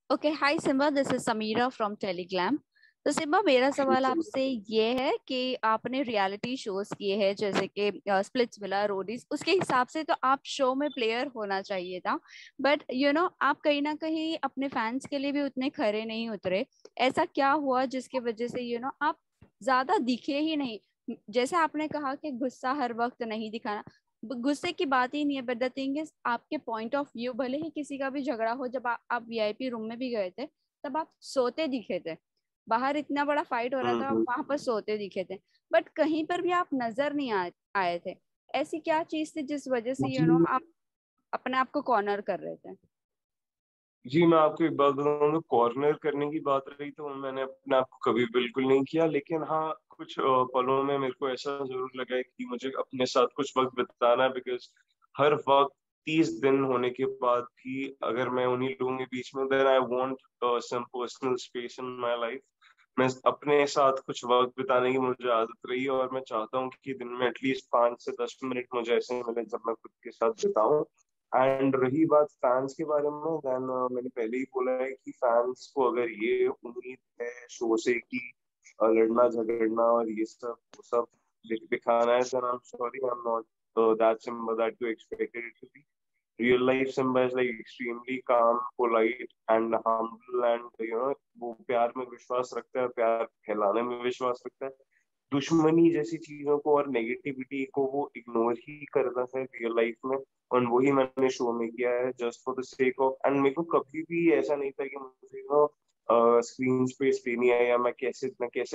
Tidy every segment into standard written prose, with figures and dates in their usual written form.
Okay, hi Simba, this is Sameera from Telegram. तो सिम्बा, मेरा सवाल आपसे ये है कि आपने रियलिटी शोज किए हैं जैसे कि स्प्लिट्स विला, रोडीज, उसके हिसाब से तो आप शो में प्लेयर होना चाहिए था। बट आप कहीं ना कहीं अपने फैंस के लिए भी उतने खरे नहीं उतरे। ऐसा क्या हुआ जिसकी वजह से आप ज्यादा दिखे ही नहीं? जैसे आपने कहा कि गुस्सा हर वक्त नहीं दिखाना, गुस्से की बात ही नहीं है, बट द थिंग इज आपके पॉइंट ऑफ व्यू, भले ही किसी का भी झगड़ा हो, जब आप वीआईपी रूम में भी गए थे तब आप सोते दिखे थे। बाहर इतना बड़ा फाइट हो रहा था, आप हम्म। वहां पर सोते दिखे थे। बट कहीं पर भी आप नजर नहीं आए थे। ऐसी क्या चीज थी जिस वजह से जी आप अपने आप को कॉर्नर कर रहे थे? जी, मैं आपको एक बात बताऊंगा। कॉर्नर करने की बात रही तो मैंने अपने आप को कभी बिल्कुल नहीं किया, लेकिन हाँ, कुछ पलों में मेरे को ऐसा जरूर लगा है कि मुझे अपने साथ कुछ वक्त बिताना है। बिकॉज हर वक्त 30 दिन होने के बाद भी अगर मैं उन्हीं लोगों के बीच में, then I want some personal space in my life. मैं अपने साथ कुछ वक्त बिताने की मुझे आदत रही है, और मैं चाहता हूँ कि दिन में एटलीस्ट 5 से 10 मिनट मुझे ऐसे मिले जब मैं खुद के साथ बिताऊं। एंड रही बात फैंस के बारे में, देन मैंने पहले ही बोला है कि फैंस को अगर ये उम्मीद है शो से कि लड़ना झगड़ना और ये सब वो सब दिखाना है, then I am sorry, I am not that Simba that you expected it to be. Real life Simba is like extremely calm, polite and humble, and वो प्यार में विश्वास रखता है, प्यार फैलाने में विश्वास रखता है। दुश्मनी जैसी चीजों को और नेगेटिविटी को वो इग्नोर ही करता है रियल लाइफ में। और वही मैंने शो में किया है, just for the sake of. And मेरे को कभी भी ऐसा नहीं था कि मुझे स्क्रीन स्पेस लेनी है, या मैं कैसे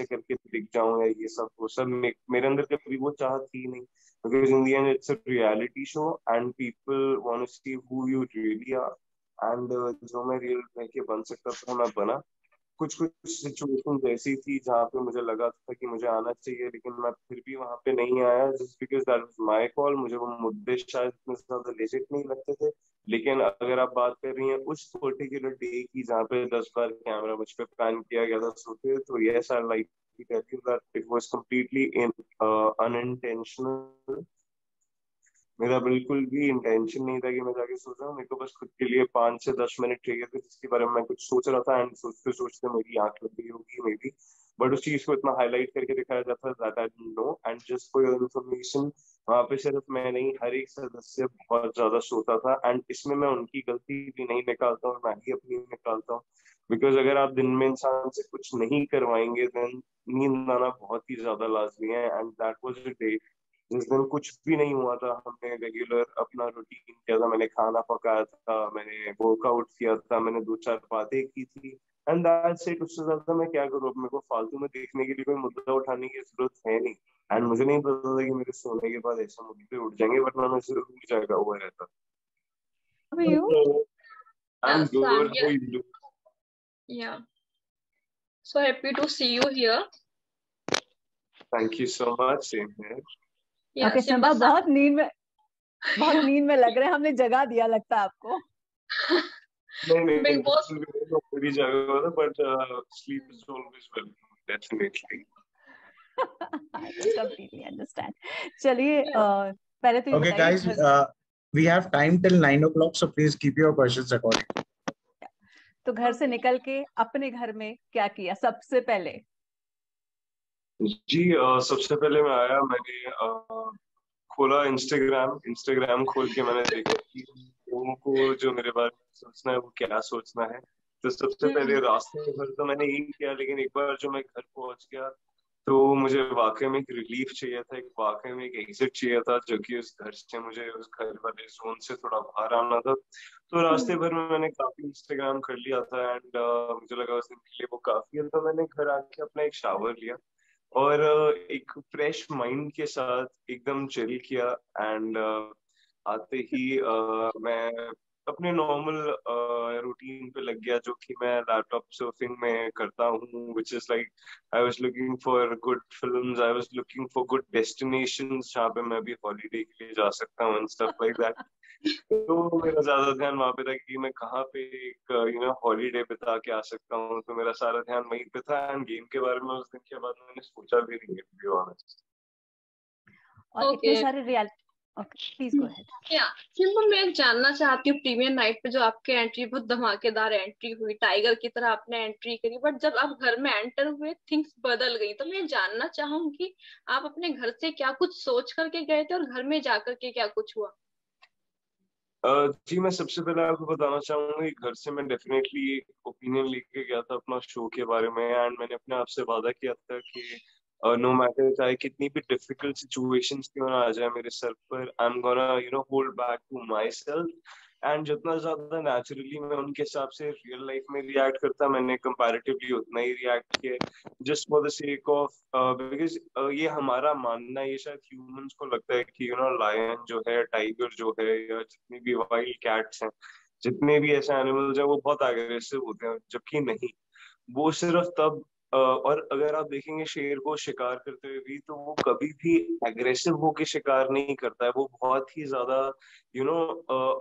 करके दिख जाऊं, या ये सब वो सब मेरे अंदर कभी वो चाहत थी नहीं। Because in the end it's a reality show and people want to see who you really are. And जो मैं रियल रह के बन सकता था मैं बना। कुछ कुछ सिचुएशन ऐसी थी जहाँ पे मुझे लगा था कि मुझे आना चाहिए, लेकिन मैं फिर भी वहां पे नहीं आया, just because that was my call. मुझे वो मुद्दे शायद इतने ज्यादा लेजिट नहीं लगते थे। लेकिन अगर आप बात कर रही हैं उस पर्टिकुलर डे की जहाँ पे 10 बार कैमरा मुझ पे पैन किया गया था सोते, तो yes I like to tell you that it was completely in unintentional. मेरा बिल्कुल भी इंटेंशन नहीं था कि मैं जाके सो जाऊं। मेरे को बस खुद के लिए 5 से 10 मिनट चाहिए थे जिसके बारे में मैं कुछ सोच रहा था, एंड सोचते सोचते मेरी आंख लग गई होगी मे बी। बट उस चीज को इतना हाईलाइट करके दिखाया जाता है that I don't know. And just for your information, वहां पे सिर्फ मैं नहीं, हर एक सदस्य बहुत ज्यादा सोता था। एंड इसमें मैं उनकी गलती भी नहीं निकालता हूँ, मैं ही अपनी निकालता हूँ। बिकॉज अगर आप दिन में इंसान से कुछ नहीं करवाएंगे, देन नींद आना बहुत ही ज्यादा लाजमी है। And that was the day जिस दिन कुछ भी नहीं हुआ था। हमने रेगुलर अपना रूटीन किया था, मैंने खाना पकाया था, मैंने वर्कआउट किया था, मैंने दो चार बातें की थी। And that's it. उससे ज्यादा मैं क्या करूँ? अब मेरे को फालतू में देखने के लिए कोई मुद्दा उठाने की जरूरत है नहीं। एंड मुझे नहीं पता था कि मेरे सोने के बाद ऐसे मुद्दे उठ जाएंगे, वरना मैं जरूर जागा हुआ रहता। How are you? I am Yeah, so I'm good, how here. You? Yeah, so happy to see you here. Thank you so much, same here. Yeah, okay Simba Simba, San. बहुत नींद में लग रहे हैं, हमने जगा दिया लगता है आपको। नहीं नहीं, Big Boss. बिल्कुल भी नहीं, मैं पूरी जागा हुआ था, but sleep is always welcome, definitely. Completely understand. चलिए, Yeah. पहले तो ये Okay, बताइए guys, घर we have time till 9 o'clock, so please keep your questions according. तो घर से Okay. निकल के अपने घर में क्या किया सबसे पहले? जी, सबसे पहले मैं आया, मैंने खोला इंस्टाग्राम। इंस्टाग्राम खोल के मैंने देखा कि लोगों को जो मेरे बारे में सोचना है वो क्या सोचना है। तो सबसे पहले Hmm. रास्ते में घर तो मैंने यही किया, लेकिन एक बार जो मैं घर पहुंच गया तो मुझे वाकई में एक रिलीफ चाहिए था, एक वाकई में एक एग्जिट चाहिए था, जो कि उस घर से मुझे उस घर वाले जोन से थोड़ा बाहर आना था। तो रास्ते Hmm. भर में मैंने काफी इंस्टाग्राम कर लिया था, एंड मुझे लगा उस दिन के लिए वो काफी है। तो मैंने घर आके अपना एक शावर लिया, और एक फ्रेश माइंड के साथ एकदम चिल किया। एंड आते ही मैं अपने नॉर्मल रूटीन पे लग गया, जो कि मैं लैपटॉप सर्फिंग में करता हूँ, which is like I was looking for good films, I was looking for good destinations जहाँ पे मैं भी हॉलीडे के लिए जा सकता हूँ एंड स्टफ लाइक दैट। तो मेरा ज्यादा ध्यान वहां पे था कि मैं कहाँ पे एक हॉलीडे बिता के आ सकता हूँ। तो मेरा सारा ध्यान वहीं पे था, एंड गेम के बारे में उस दिन के बाद मैंने सोचा भी नहीं है, to be honest। और इतने Okay. सारे ओके प्लीज गो अहेड। या सिंपल, मैं जानना चाहती हूँ प्रीमियर नाइट पे जो आपकी एंट्री बहुत धमाकेदार एंट्री हुई, टाइगर की तरह आपने एंट्री करी, बट जब आप घर में एंटर हुए थिंग्स बदल गई। तो मैं जानना चाहूंगी आप अपने घर से क्या कुछ सोच करके गए थे और घर में जाकर के क्या कुछ हुआ? जी मैं सबसे पहले आपको बताना चाहूंगा कि घर से मैं डेफिनेटली एक ओपिनियन लेके गया था अपना शो के बारे में, एंड मैंने अपने आप से वादा किया था कि नो मैटर चाहे कितनी भी डिफिकल्ट सिचुएशंस क्यों ना आ जाए मेरे सर पर, I am gonna hold back to myself. And जितना ज्यादा नेचुरली मैं उनके हिसाब से रियल लाइफ में रिएक्ट करता, मैंने कंपैरेटिवली उतना ही रिएक्ट किया, just for the sake of because ये हमारा मानना है, ये शायद ह्यूमंस को लगता है कि लायन जो है, टाइगर जो है, या जितनी भी वाइल्ड कैट्स हैं, जितने भी ऐसे एनिमल्स हैं वो बहुत एग्रेसिव होते हैं, जबकि नहीं। वो सिर्फ तब और अगर आप देखेंगे शेर को शिकार करते हुए भी, तो वो कभी भी एग्रेसिव होके शिकार नहीं करता है, वो बहुत ही ज्यादा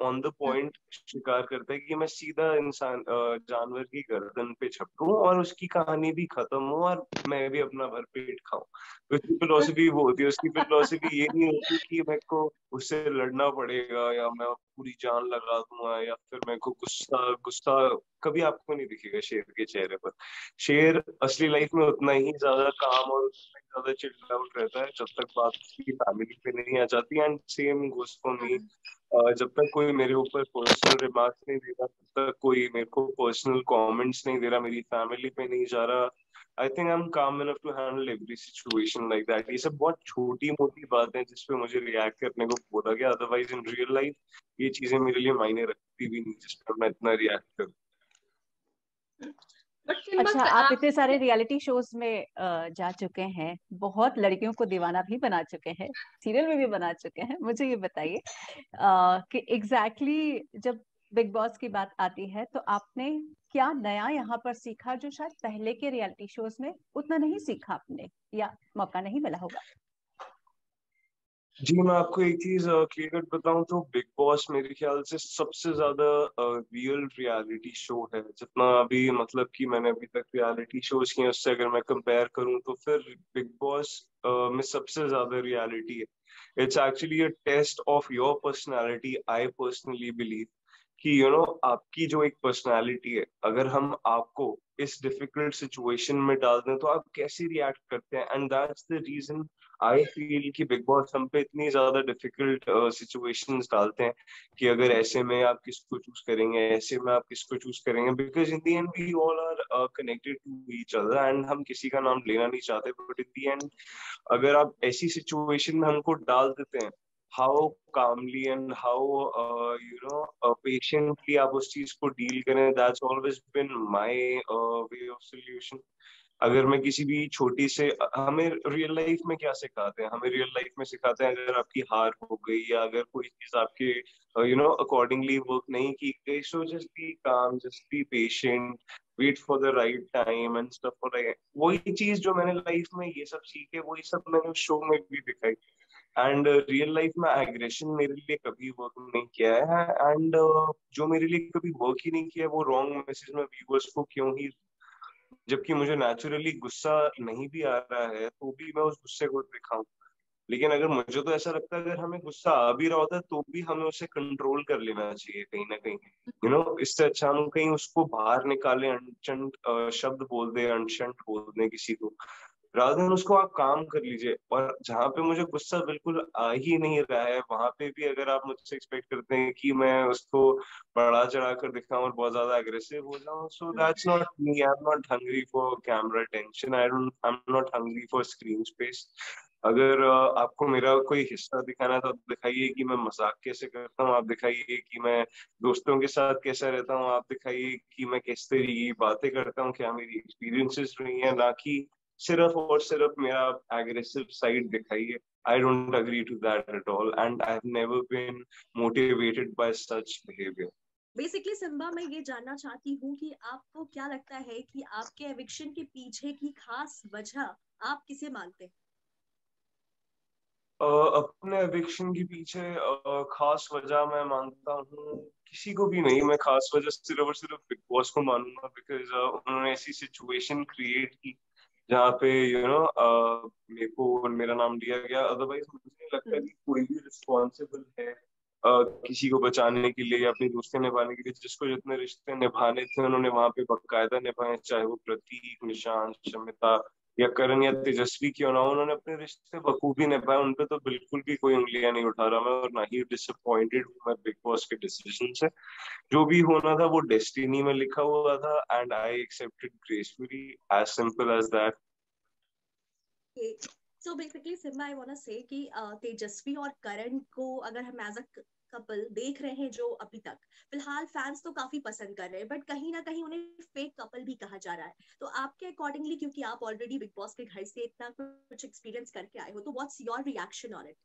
ऑन द पॉइंट शिकार करता है कि मैं सीधा इंसान जानवर की गर्दन पे झपटूं और उसकी कहानी भी खत्म हो और मैं भी अपना भरपेट खाऊं। तो उसकी फिलोसफी वो होती है, उसकी फिलोसफी ये नहीं होती कि मेरे को उससे लड़ना पड़ेगा या मैं पूरी जान लगा दूंगा या फिर मेरे को गुस्सा गुस्सा कभी आपको नहीं दिखेगा शेर के चेहरे पर। शेर असली लाइफ में उतना ही ज्यादा काम और उतना ही ज्यादा चिल्ड आउट रहता है जब तक बात उसकी फैमिली पे नहीं आ जाती, and same goes for me. जब तक कोई मेरे ऊपर पर्सनल रिमार्क्स नहीं दे रहा, तब तक कोई मेरे को पर्सनल कमेंट्स नहीं दे रहा, मेरी फैमिली पे नहीं जा रहा, I think I am calm enough to handle every situation like that. ये सब बहुत छोटी मोटी बातें हैं जिसपे मुझे रिएक्ट करने को बोला गया, अदरवाइज इन रियल लाइफ ये चीजें मेरे लिए मायने रखती भी नहीं जिस पर मैं इतना रिएक्ट करूँ। अच्छा, आप इतने सारे रियलिटी शोज में जा चुके हैं, बहुत लड़कियों को दीवाना भी बना चुके हैं, सीरियल में भी बना चुके हैं। मुझे ये बताइए कि एग्जैक्टली जब बिग बॉस की बात आती है तो आपने क्या नया यहाँ पर सीखा जो शायद पहले के रियलिटी शोज में उतना नहीं सीखा आपने, या मौका नहीं मिला होगा? जी मैं आपको एक चीज क्लियर कट बताऊं तो बिग बॉस मेरे ख्याल से सबसे ज्यादा रियल रियलिटी शो है। जितना अभी मतलब कि मैंने अभी तक रियलिटी शोज किए उससे अगर मैं कंपेयर करूं तो फिर बिग बॉस में सबसे ज्यादा रियलिटी है। It's actually a test of your personality, I personally believe कि आपकी जो एक पर्सनालिटी है, अगर हम आपको इस डिफिकल्ट सिचुएशन में डाल दें तो आप कैसे रिएक्ट करते हैं, and that's the reason I feel कि बिग बॉस हम पे इतनी ज्यादा डिफिकल्ट सिचुएशंस डालते हैं कि अगर ऐसे में आप किसको चूज करेंगे, ऐसे में आप किसको चूज करेंगे, because in the end we all are connected to each other, and हम किसी का नाम लेना नहीं चाहते, बट इन दी एंड अगर आप ऐसी सिचुएशन में हमको डाल देते हैं, how calmly and how patiently आप उस चीज को डील करें, that's always been my way of solution. अगर मैं किसी भी छोटी से हमें रियल लाइफ में क्या सिखाते हैं, हमें रियल लाइफ में सिखाते हैं अगर आपकी हार हो गई या अगर कोई चीज आपके अकॉर्डिंगली वर्क नहीं की गई, so just be calm, just be patient, wait for the right time and stuff. वही चीज जो मैंने लाइफ में ये सब सीखे, वही सब मैंने शो में भी दिखाई। एंड रियल लाइफ में एग्रेशन मेरे लिए कभी वर्क नहीं किया है, एंड जो मेरे लिए कभी वर्क ही नहीं किया है वो रॉन्ग मैसेज में व्यूअर्स को क्यों ही, जबकि मुझे नेचुरली गुस्सा नहीं भी आ रहा है तो भी मैं उस गुस्से को दिखाऊं। लेकिन अगर मुझे तो ऐसा लगता है अगर हमें गुस्सा आ भी रहा होता है तो भी हमें उसे कंट्रोल कर लेना चाहिए कहीं ना कहीं, इससे अच्छा हम कहीं उसको बाहर निकालें, अनचंट शब्द बोल दे, अनशंट बोल दें किसी को, रादर देन उसको आप काम कर लीजिए। और जहां पे मुझे गुस्सा बिल्कुल आ ही नहीं रहा है वहां पे भी अगर आप मुझसे एक्सपेक्ट करते हैं कि मैं उसको बढ़ा चढ़ा कर दिखाऊं और बहुत ज्यादा एग्रेसिव हो जाऊं, so that's not me. I am not hungry for camera attention, I am not hungry for screen space. अगर आपको मेरा कोई हिस्सा दिखाना है तो आप दिखाइए कि मैं मजाक कैसे करता हूँ, आप दिखाइए कि मैं दोस्तों के साथ कैसा रहता हूँ, आप दिखाइए कि मैं किस तरीके की बातें करता हूँ, क्या मेरी एक्सपीरियंसेस रही हैं, ना कि सिर्फ और सिर्फ मेरा एग्रेसिव साइड दिखाइए। I don't agree to that at all, and I have never been motivated by such behavior. Basically Simba, मैं ये जानना चाहती हूँ कि आपको क्या लगता है कि आपके एविक्शन के पीछे की खास वजह आप किसे मानते हैं? अपने एविक्शन के पीछे खास वजह मैं मानता हूँ किसी को भी नहीं, मैं खास वजह सिर्फ और सिर्फ बिग बॉस को मानूंगा, बिकॉज उन्होंने ऐसी सिचुएशन क्रिएट की जहाँ पे मेरे को मेरा नाम लिया गया। अदरवाइज मुझे लगता कि कोई भी रिस्पॉन्सिबल है किसी को बचाने के लिए या अपनी दोस्ती निभाने के लिए। जिसको जितने रिश्ते निभाने थे उन्होंने वहां पे बकायदा निभाए, चाहे वो प्रतीक, निशांत, शमिता या करण या तेजस्वी क्यों ना हो, उन्होंने अपने रिश्ते बखूबी निभाए। उनपे तो बिल्कुल भी कोई उंगलियां नहीं उठा रहा मैं, और ना ही डिसअपॉइंटेड हूँ मैं बिग बॉस के डिसीजन से। जो भी होना था वो डेस्टिनी में लिखा हुआ था, and I accepted gracefully, as simple as that. So basically Simba I want say कि तेजस्वी और करण को अगर हम एज अ कपल देख रहे हैं, जो अभी तक फिलहाल फैंस तो काफी पसंद कर रहे हैं, बट कहीं ना कहीं उन्हें फेक कपल भी कहा जा रहा है। तो आपके अकॉर्डिंगली, क्योंकि आप ऑलरेडी बिग बॉस के घर से इतना कुछ एक्सपीरियंस करके आए हो, तो what's your reaction on it?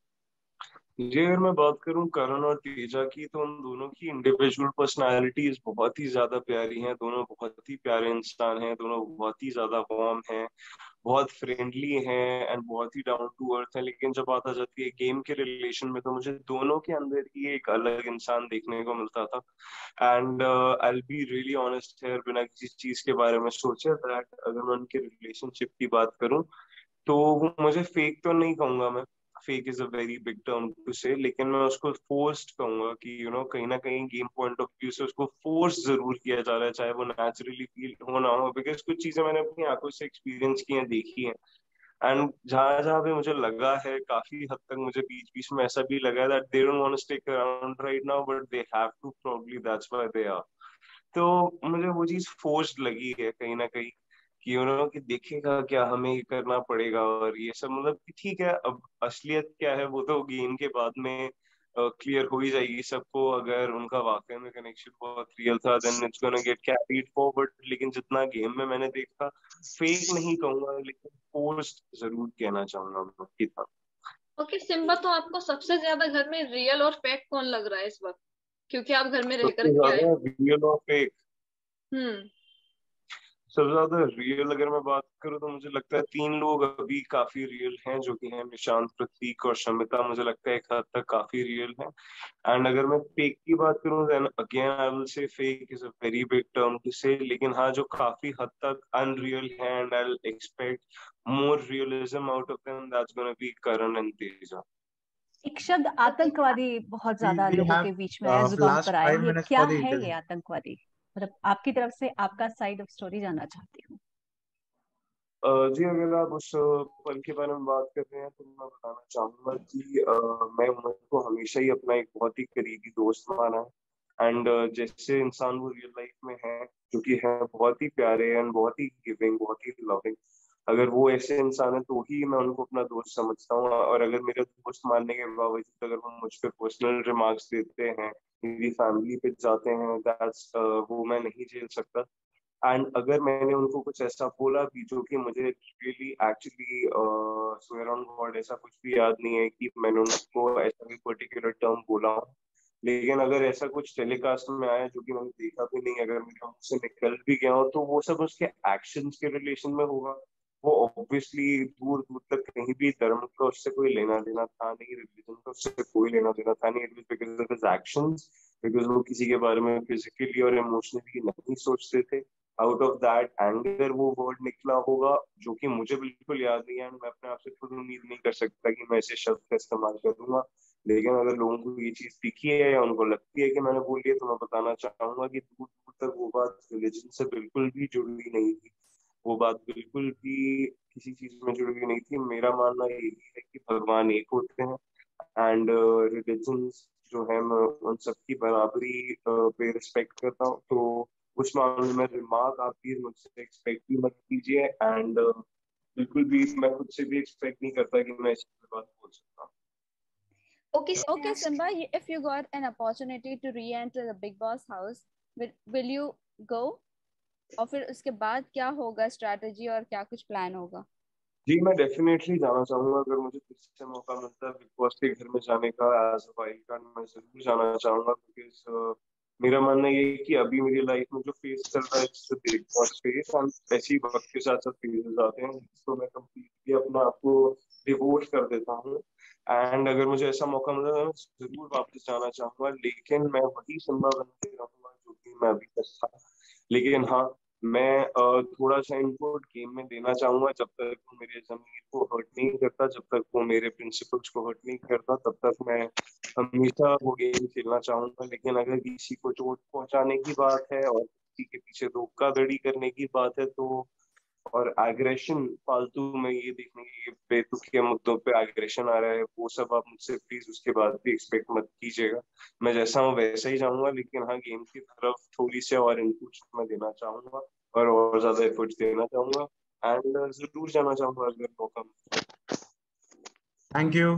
जी, अगर मैं बात करूं करण और तेजा की, तो उन दोनों की इंडिविजुअल पर्सनालिटीज बहुत ही ज्यादा प्यारी हैं। दोनों बहुत ही प्यारे इंसान हैं, दोनों बहुत ही ज्यादा वार्म हैं, बहुत फ्रेंडली हैं एंड बहुत ही डाउन टू अर्थ है। लेकिन जब बात आ जाती है गेम के रिलेशन में, तो मुझे दोनों के अंदर ही एक अलग इंसान देखने को मिलता था। And I be really honest है, बिना किसी चीज के बारे में सोचे, दैट अगर मैं उनके रिलेशनशिप की बात करूं तो वो मुझे फेक तो नहीं कहूंगा मैं, fake is a very big term to say, लेकिन मैं उसको फोर्स्ड कहूंगा कि कहीं ना कहीं गेम पॉइंट ऑफ व्यू से उसको फोर्स जरूर किया जा रहा है, चाहे वो नेचुरली फील हो ना हो, बिकॉज कुछ चीजें मैंने अपनी आंखों से एक्सपीरियंस की हैं, देखी हैं। एंड जहां जहां पे मुझे लगा है, काफी हद तक मुझे बीच बीच में ऐसा भी लगा है that they don't want to stick around right now, but they have to, probably that's why they are. तो मुझे वो चीज फोर्स्ड लगी है कहीं ना कहीं, कि कि देखेगा क्या, हमें ये करना पड़ेगा और ये सब, मतलब कि ठीक है, अब असलियत क्या है वो तो गेम के बाद में क्लियर हो ही जाएगी सबको। अगर उनका वाकई में कनेक्शन बहुत रियल था, then it's gonna get carried forward. लेकिन जितना गेम में मैंने देखा, फेक नहीं कहूंगा लेकिन फोर्स्ड जरूर कहना चाहूंगा मैं कि था। ओके सिम्बा, तो आपको सबसे ज्यादा घर में रियल और फेक कौन लग रहा है इस वक्त, क्योंकि आप घर में रह सबसे करके आए ज्यादा हो? रियल और फेक, हम्म। सबसे ज्यादा रियल अगर मैं बात करूँ तो मुझे लगता है तीन लोग अभी काफी रियल हैं, जो कि हैं निशांत, प्रतीक और शमिता। मुझे लगता है एक हद तक काफी रियल है। एंड अगर मैं फेक की बात करूँ, then again I will say fake is a very big term to say, लेकिन हाँ, जो काफी हद तक अनरियल है and I expect more realism out of them, that's gonna be Karan and Teja. एक शब्द आतंकवादी बहुत ज्यादा We लोगों have के बीच में आया, जुबान last पर आया। five ये minutes क्या for the है, ये interview. आतंकवादी? मतलब आपकी तरफ से आपका साइड ऑफ स्टोरी जानना चाहती हूँ। जी, अगर आप उस पल के बारे में बात कर रहे हैं, तो मैं बताना चाहूंगा कि मैं उमर को हमेशा ही अपना एक बहुत ही करीबी दोस्त माना है। एंड जैसे इंसान वो रियल लाइफ में है, जो कि है बहुत ही प्यारे एंड बहुत ही गिविंग, बहुत ही लविंग, अगर वो ऐसे इंसान है तो ही मैं उनको अपना दोस्त समझता हूँ। और अगर मेरे दोस्त मानने के बावजूद अगर वो मुझ पर पर्सनल रिमार्क्स देते हैं, मेरी फैमिली पे जाते हैं, दैट्स वो मैं नहीं झेल सकता। एंड अगर मैंने उनको कुछ ऐसा बोला भी जो कि मुझे really actually swear on God ऐसा कुछ भी याद नहीं है कि मैंने उनको ऐसा कोई पर्टिकुलर टर्म बोला हो, लेकिन अगर ऐसा कुछ टेलीकास्ट में आया जो कि मैंने देखा भी नहीं, अगर मेरे मुंह से निकल भी गया हो, तो वो सब उसके एक्शंस के रिलेशन में होगा। वो ऑब्वियसली दूर दूर तक कहीं भी धर्म का उससे कोई लेना देना था नहीं, रिलीजन का उससे कोई लेना देना था नहीं। It was because of his actions, because वो किसी के बारे में फिजिकली और इमोशनली नहीं सोचते थे। आउट ऑफ दैट एंगर वो वर्ड निकला होगा, जो कि मुझे बिल्कुल याद नहीं है, and मैं अपने आप से खुद उम्मीद नहीं कर सकता कि मैं ऐसे शब्द का इस्तेमाल करूंगा। लेकिन अगर लोगों को ये चीज दिखी है या उनको लगती है कि मैंने बोली है, तो मैं बताना चाहूंगा कि दूर दूर तक वो बात रिलीजन से बिल्कुल भी जुड़ी नहीं थी। वो बात बिल्कुल भी किसी चीज में जुड़ी हुई नहीं थी। मेरा मानना यही है कि भगवान एक होते हैं, एंड रिलीजन जो है मैं उन सबकी बराबरी पे रिस्पेक्ट करता हूँ। तो उस मामले में रिमार्क आप प्लीज मुझसे एक्सपेक्ट भी मत कीजिए, एंड बिल्कुल भी मैं खुद से भी एक्सपेक्ट नहीं करता कि मैं ऐसी कोई बात बोल सकता हूँ। Okay, Simba, if you got an opportunity to re-enter the Big Boss house, will you go? और फिर उसके बाद क्या होगा स्ट्रैटेजी और क्या कुछ प्लान होगा? जी, मैं डेफिनेटली जाना चाहूंगा। अगर मुझे फिर से मौका मिलता है बिग बॉस के घर में जाने का एज अ वाइल्ड कार्ड, मैं जरूर जाना चाहूंगा। बिकॉज मेरा मानना ये है कि अभी मेरी लाइफ में जो फेज चल रहा है, जैसे बिग बॉस फेज, हम ऐसे ही वक्त के साथ साथ फेजेस आते हैं, जिसको मैं कम्प्लीटली अपने आप को डिवोट कर देता हूँ। एंड अगर मुझे ऐसा मौका मिला तो मैं जरूर वापस जाना चाहूंगा, लेकिन मैं वही सिम्बा बन के रहूंगा जो कि मैं अभी तक था। लेकिन हाँ, मैं थोड़ा सा इनपुट गेम में देना चाहूंगा, जब तक वो मेरे जमीर को हर्ट नहीं करता, जब तक वो मेरे प्रिंसिपल्स को हर्ट नहीं करता, तब तक मैं हमेशा वो गेम खेलना चाहूंगा। लेकिन अगर किसी को चोट पहुंचाने की बात है और किसी के पीछे धोखाधड़ी करने की बात है तो, और एग्रेशन फालतू में ये देखने की बेतुके मुद्दों पे एग्रेशन आ रहा है, वो सब आप मुझसे प्लीज उसके बाद भी एक्सपेक्ट मत कीजिएगा। मैं जैसा हूँ वैसा ही जाऊंगा, लेकिन हाँ गेम की तरफ थोड़ी सी और इनपुट्स मैं देना चाहूंगा और ज्यादा एफर्ट्स देना चाहूंगा, एंड जरूर जाना चाहूंगा अगर मौका मिले। Thank you.